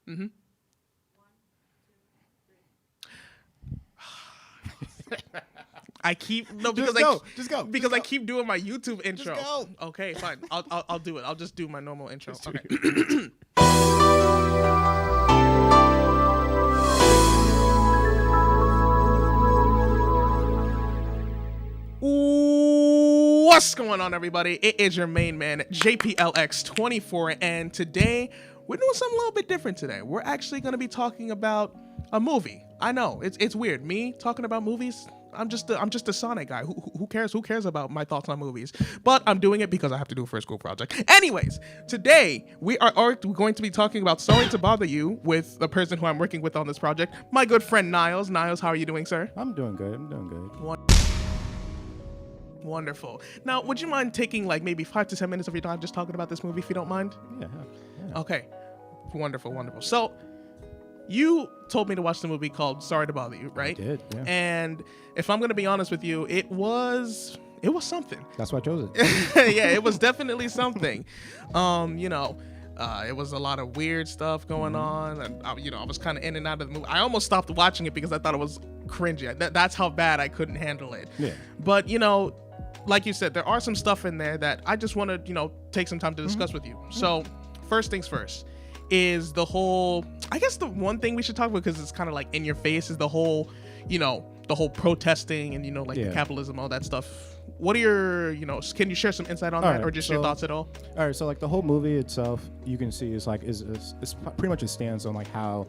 Mm-hmm. I keep just go because I keep doing my YouTube intro. Just go. Okay, fine. I'll do it. I'll just do my normal intro. Okay. What's going on, everybody? It is your main man, JPLX24, and today we're doing something a little bit different today. We're actually going to be talking about a movie. I know it's weird. Me talking about movies. I'm just a Sonic guy. Who cares? Who cares about my thoughts on movies? But I'm doing it because I have to do it for a school project. Anyways, today we are going to be talking about Sorry to Bother You with the person who I'm working with on this project, my good friend Niles. Niles, how are you doing, sir? I'm doing good. Wonderful. Now, would you mind taking like maybe 5 to 10 minutes of your time just talking about this movie, if you don't mind? Yeah. Okay. Wonderful. So, you told me to watch the movie called Sorry to Bother You, right? I did, yeah. And if I'm going to be honest with you, it was something. That's why I chose it. Yeah, it was definitely something. It was a lot of weird stuff going on, and I was kind of in and out of the movie. I almost stopped watching it because I thought it was cringy. That's how bad I couldn't handle it. Yeah. But like you said, there are some stuff in there that I just want to take some time to discuss with you. So first things first is the whole, I guess the one thing we should talk about, because it's kind of like in your face, is the whole protesting and the capitalism, all that stuff. What are your, can you share some insight on that, or just your thoughts at all? All right, so like the whole movie itself, you can see is pretty much a stance on like how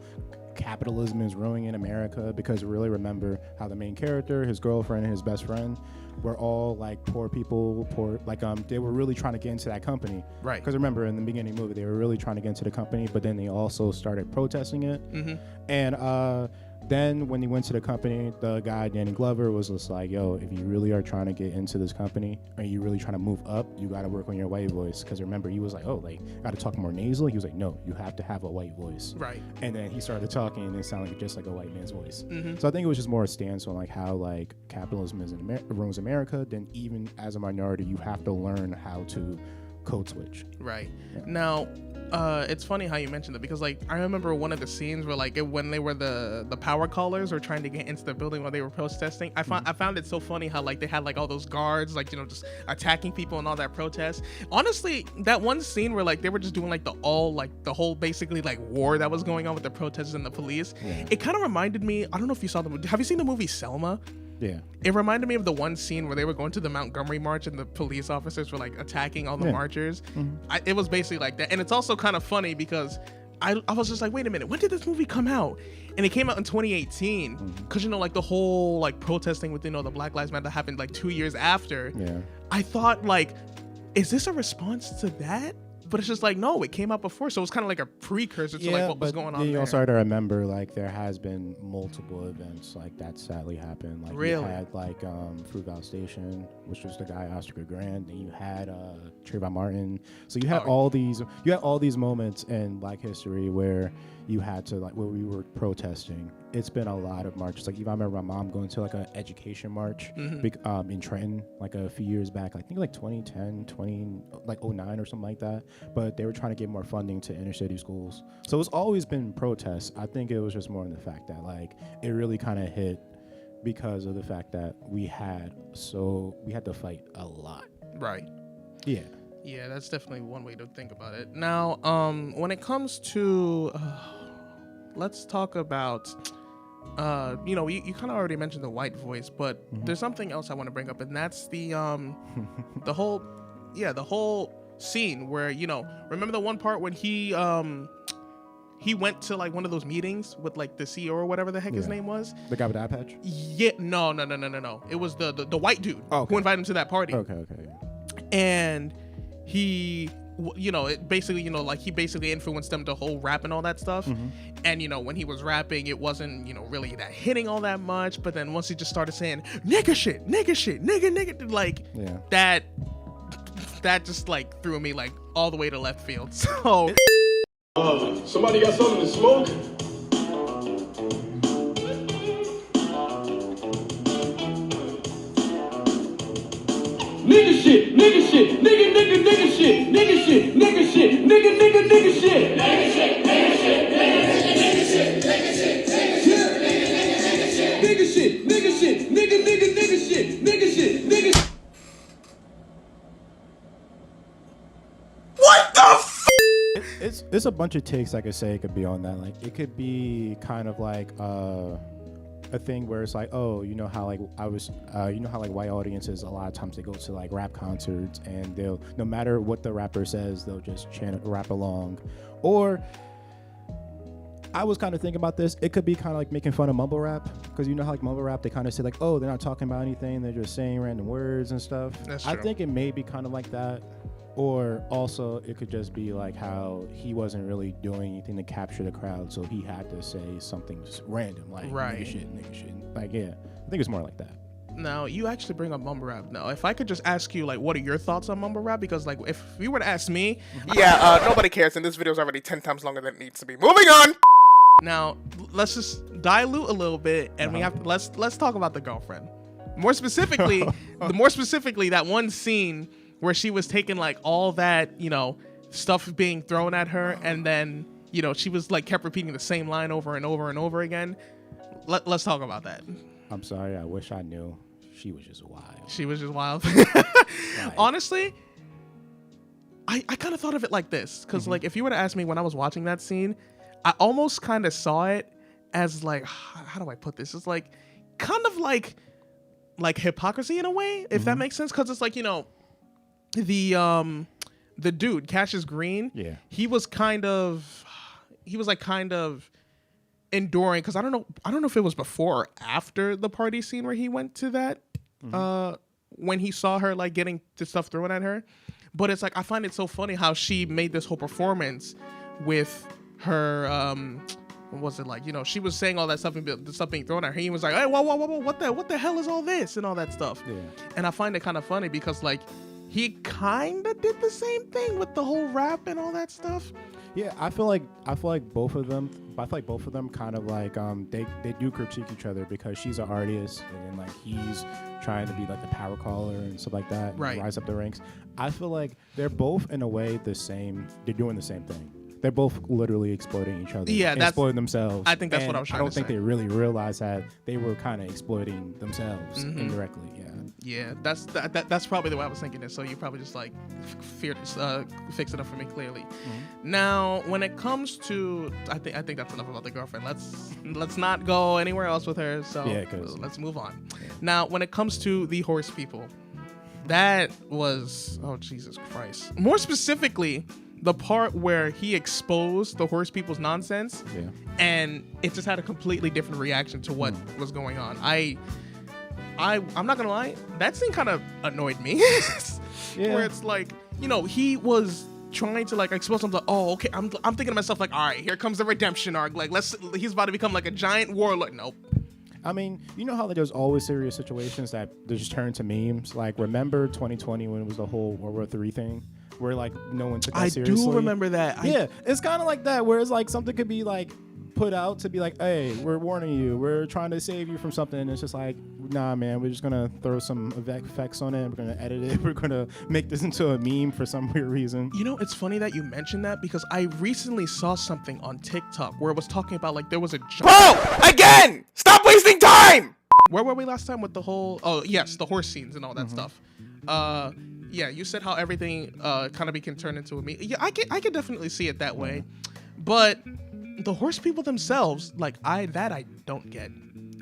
capitalism is ruining America, because really remember how the main character, his girlfriend, and his best friend were all like poor people, they were really trying to get into that company. Right. Because remember in the beginning of the movie, they were really trying to get into the company, but then they also started protesting it. Mm-hmm. And then when he went to the company, the guy, Danny Glover, was just like, yo, if you really are trying to get into this company, or you really trying to move up, you got to work on your white voice. Because remember, he was like, got to talk more nasally. He was like, no, you have to have a white voice. Right. And then he started talking, and it sounded just like a white man's voice. Mm-hmm. So I think it was just more a stance on like how like capitalism ruins America. Then even as a minority, you have to learn how to code switch. Right. Yeah. Now, it's funny how you mentioned that, because like I remember one of the scenes where like when they were the power callers were trying to get into the building while they were protesting. I found it so funny how like they had like all those guards like just attacking people and all that protest. Honestly, that one scene where like they were just doing like the whole basically like war that was going on with the protesters and the police. Yeah. It kind of reminded me. I don't know if you saw the movie. Have you seen the movie Selma? Yeah. It reminded me of the one scene where they were going to the Montgomery March and the police officers were like attacking all the marchers. Mm-hmm. It was basically like that. And it's also kind of funny because I was just like, wait a minute, when did this movie come out? And it came out in 2018 because, like the whole like protesting with, the Black Lives Matter that happened like 2 years after. Yeah. I thought like, is this a response to that? But it's just like, no, it came out before. So it's kind of like a precursor to like what was going on there. You also have to remember, like, there has been multiple events like that sadly happened. Like, really? You had, like, Frugal Station, which was the guy, Oscar Grant. Then you had Trayvon Martin. So you had all these moments in Black history where you had to, like, where we were protesting. It's been a lot of marches. Like, even I remember my mom going to, like, an education march in Trenton, like, a few years back. I think, like, 2010, 2009 or something like that. But they were trying to get more funding to inner city schools. So it's always been protests. I think it was just more in the fact that, like, it really kind of hit because of the fact that we had to fight a lot. Right. Yeah. Yeah, that's definitely one way to think about it. Now, when it comes to, let's talk about, you kind of already mentioned the white voice, but there's something else I want to bring up, and that's the whole scene where, remember the one part when he went to like one of those meetings with like the CEO or whatever the heck his name was. The guy with the eye patch? Yeah, no. It was the white dude who invited him to that party. Okay. And he, it basically, like he basically influenced them to whole rap and all that stuff. And, when he was rapping, it wasn't, really that hitting all that much. But then once he just started saying, nigga shit, nigga, like that just like threw me like all the way to left field. So somebody got something to smoke? Nigga shit, nigga shit, nigga shit, nigga shit, nigga shit, nigga shit, nigga shit, nigga shit, nigga shit, nigga shit. there's a bunch of takes I could say it could be on that. Like it could be kind of like a thing where it's like, oh, you know how like you know how like white audiences a lot of times they go to like rap concerts and they'll, no matter what the rapper says, they'll just chant rap along. Or I was kind of thinking about this. It could be kind of like making fun of mumble rap, because you know how like mumble rap, they kind of say like, oh, they're not talking about anything, they're just saying random words and stuff. That's true. I think it may be kind of like that. Or also it could just be like how he wasn't really doing anything to capture the crowd, so he had to say something just random, like nigga shit. Like, yeah, I think it's more like that. Now, you actually bring up mumble rap. Now, if I could just ask you, like, what are your thoughts on mumble rap? Because, like, if you were to ask me... Yeah, nobody cares, and this video's already 10 times longer than it needs to be. Moving on! Now, let's just dilute a little bit, and we have to, let's talk about the girlfriend. More specifically, that one scene where she was taking, like, all that, you know, stuff being thrown at her, and then, you know, she was, like, kept repeating the same line over and over and over again. Let's talk about that. I'm sorry, I wish I knew. She was just wild. She was just wild. Like, honestly, I kind of thought of it like this, because like if you were to ask me when I was watching that scene, I almost kind of saw it as like, how do I put this? It's like kind of like hypocrisy in a way, if that makes sense, because it's like, you know, the dude Cassius Green, yeah, he was kind of enduring, because I don't know if it was before or after the party scene where he went to that when he saw her like getting the stuff thrown at her. But it's like, I find it so funny how she made this whole performance with her what was it, like, you know, she was saying all that stuff and the stuff being thrown at her. He was like, hey, whoa, what the hell is all this and all that stuff. Yeah. And I find it kind of funny because like he kind of did the same thing with the whole rap and all that stuff. Yeah, I feel like both of them kind of like they do critique each other, because she's an artist and then like he's trying to be like the power caller and stuff like that, and rise up the ranks. I feel like they're both in a way the same. They're doing the same thing. They're both literally exploiting each other. Yeah, that's exploiting themselves. I think that's what I was trying to say. I don't think they really realized that they were kind of exploiting themselves indirectly. Yeah. Yeah, that's probably the way I was thinking it. So you probably just like fix it up for me clearly. Now, when it comes to, I think that's enough about the girlfriend. Let's not go anywhere else with her. So yeah, let's move on. Yeah. Now, when it comes to the horse people, that was, oh Jesus Christ. More specifically, the part where he exposed the horse people's nonsense, and it just had a completely different reaction to what was going on. I'm not gonna lie, that scene kind of annoyed me. Where it's like, you know, he was trying to like expose himself. Oh, okay. I'm thinking to myself like, all right, here comes the redemption arc. Like, he's about to become like a giant warlord. Nope. I mean, you know how there's always serious situations that they just turn to memes. Like, remember 2020 when it was the whole World War III thing, where like no one took that seriously? I do remember that. Yeah, it's kind of like that, where it's like something could be like put out to be like, hey, we're warning you, we're trying to save you from something, and it's just like, nah, man, we're just gonna throw some effects on it, we're gonna edit it, we're gonna make this into a meme for some weird reason. You know, it's funny that you mentioned that, because I recently saw something on TikTok where it was talking about like there was a Bro, again, stop wasting time. Where were we last time with the whole, oh yes, the horse scenes and all that stuff. Yeah, you said how everything kind of can turn into a meme. Yeah, I can definitely see it that way, but the horse people themselves, like I don't get.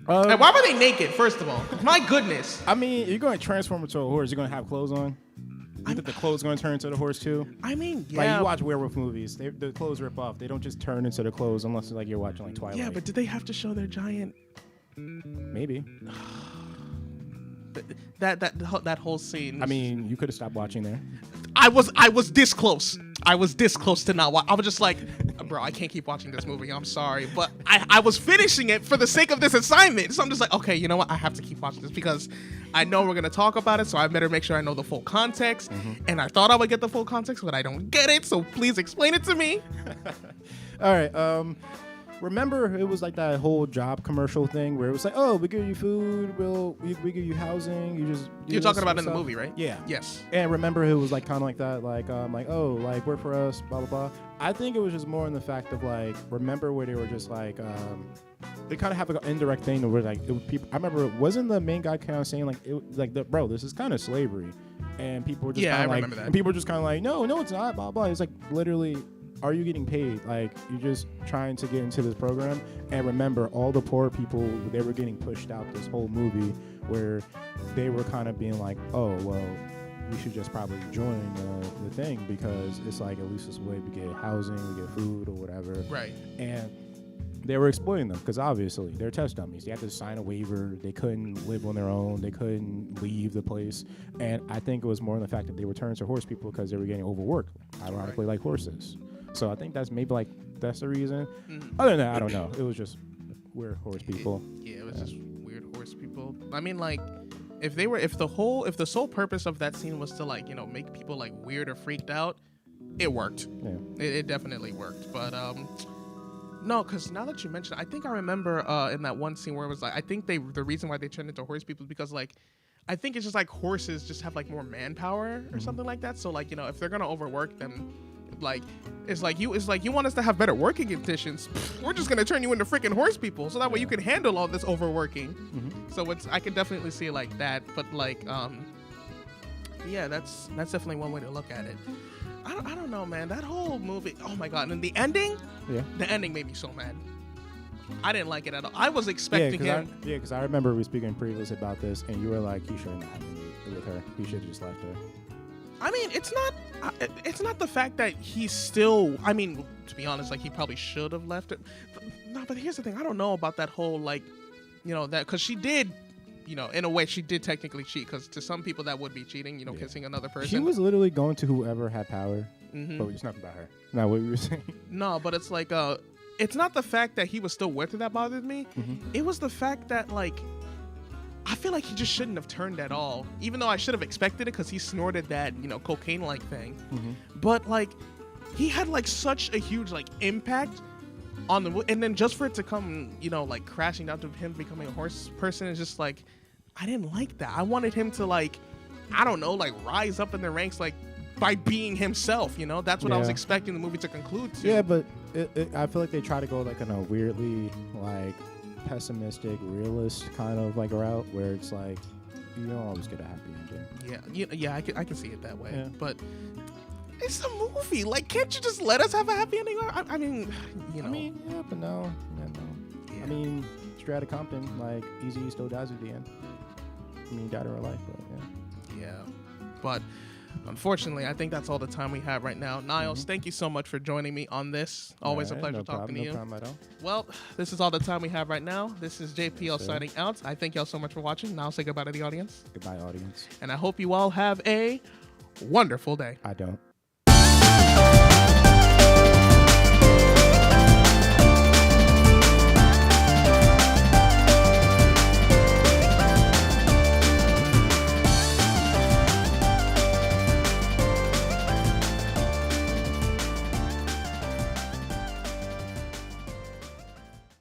And why were they naked? First of all, my goodness. I mean, you're going to transform into a horse. You're going to have clothes on. You think the clothes going to turn into the horse too? I mean, yeah. Like you watch werewolf movies, the clothes rip off. They don't just turn into the clothes unless like you're watching like Twilight. Yeah, but did they have to show their giant? Maybe. That whole scene. I mean, you could have stopped watching there. I was this close. I was this close to not watch. I was just like, bro, I can't keep watching this movie. I'm sorry, but I was finishing it for the sake of this assignment. So I'm just like, okay, you know what? I have to keep watching this because I know we're gonna talk about it. So I better make sure I know the full context. And I thought I would get the full context, but I don't get it. So please explain it to me. All right. Remember, it was like that whole job commercial thing where it was like, oh, we give you food, we give you housing. You're talking about in the movie, right? Yeah. Yes. And remember, it was like kind of like that, like oh, like work for us, blah blah blah. I think it was just more in the fact of like, remember where they were just like, they kind of have like an indirect thing where like people. I remember, wasn't the main guy kind of saying like, bro, this is kind of slavery, and people were just I like, remember that. And people were just kind of like, no, it's not, blah blah. It's like literally. are you getting paid? Like, you're just trying to get into this program. And remember, all the poor people, they were getting pushed out this whole movie where they were kind of being like, oh, well, we should just probably join the thing because it's like at least this way we get housing, we get food or whatever. Right. And they were exploiting them because obviously they're test dummies. They had to sign a waiver. They couldn't live on their own. They couldn't leave the place. And I think it was more in the fact that they were turned to horse people because they were getting overworked, ironically, like horses. So I think that's maybe like that's the reason. Other than that, I don't know. It was just weird horse people. It was just weird horse people. I mean, like, if the sole purpose of that scene was to, like, you know, make people like weird or freaked out, it worked. Yeah. It definitely worked. But no, because now that you mention it, I think I remember in that one scene where it was like, I think the reason why they turned into horse people is because, like, I think it's just like horses just have like more manpower or something like that. So, like, you know, if they're gonna overwork them, like, it's like you want us to have better working conditions. We're just gonna turn you into freaking horse people, so that way you can handle all this overworking. So I can definitely see it like that. But like, yeah, that's definitely one way to look at it. I don't know, man. That whole movie. Oh my god! And the ending. Yeah. The ending made me so mad. I didn't like it at all. I was expecting him. Because I remember we speaking previously about this, and you were like, he shouldn't have been with her. He should have just left her. I mean, it's not the fact that he's still. I mean, to be honest, like, he probably should have left it. But here's the thing. I don't know about that whole, like, you know, that, because she did, you know, in a way, she did technically cheat. Because to some people, that would be cheating. You know, kissing another person. She was literally going to whoever had power. But it's nothing about her. Not what we were saying. No, but it's like, it's not the fact that he was still with her that bothered me. It was the fact that, like, I feel like he just shouldn't have turned at all, even though I should have expected it because he snorted that, you know, cocaine-like thing. But, like, he had, like, such a huge, like, impact on the, and then just for it to come, you know, like, crashing down to him becoming a horse person is just, like, I didn't like that. I wanted him to, like, I don't know, like, rise up in the ranks, like, by being himself, you know? That's what I was expecting the movie to conclude to. Yeah, but I feel like they try to go, like, in a weirdly, like, pessimistic, realist kind of, like, route where it's like, you don't always get a happy ending. Yeah, I can see it that way. Yeah. But it's a movie. Like, can't you just let us have a happy ending? I mean, you know. I mean, yeah, but no. Yeah. I mean, Strata Compton, like, Easy still dies at the end. I mean, he died in real life, but yeah. Yeah. But unfortunately, I think that's all the time we have right now. Niles, thank you so much for joining me on this. Always a pleasure talking to you. No problem at all. Well, this is all the time we have right now. This is JPL signing out. I thank y'all so much for watching. Now say goodbye to the audience. Goodbye, audience. And I hope you all have a wonderful day. I don't.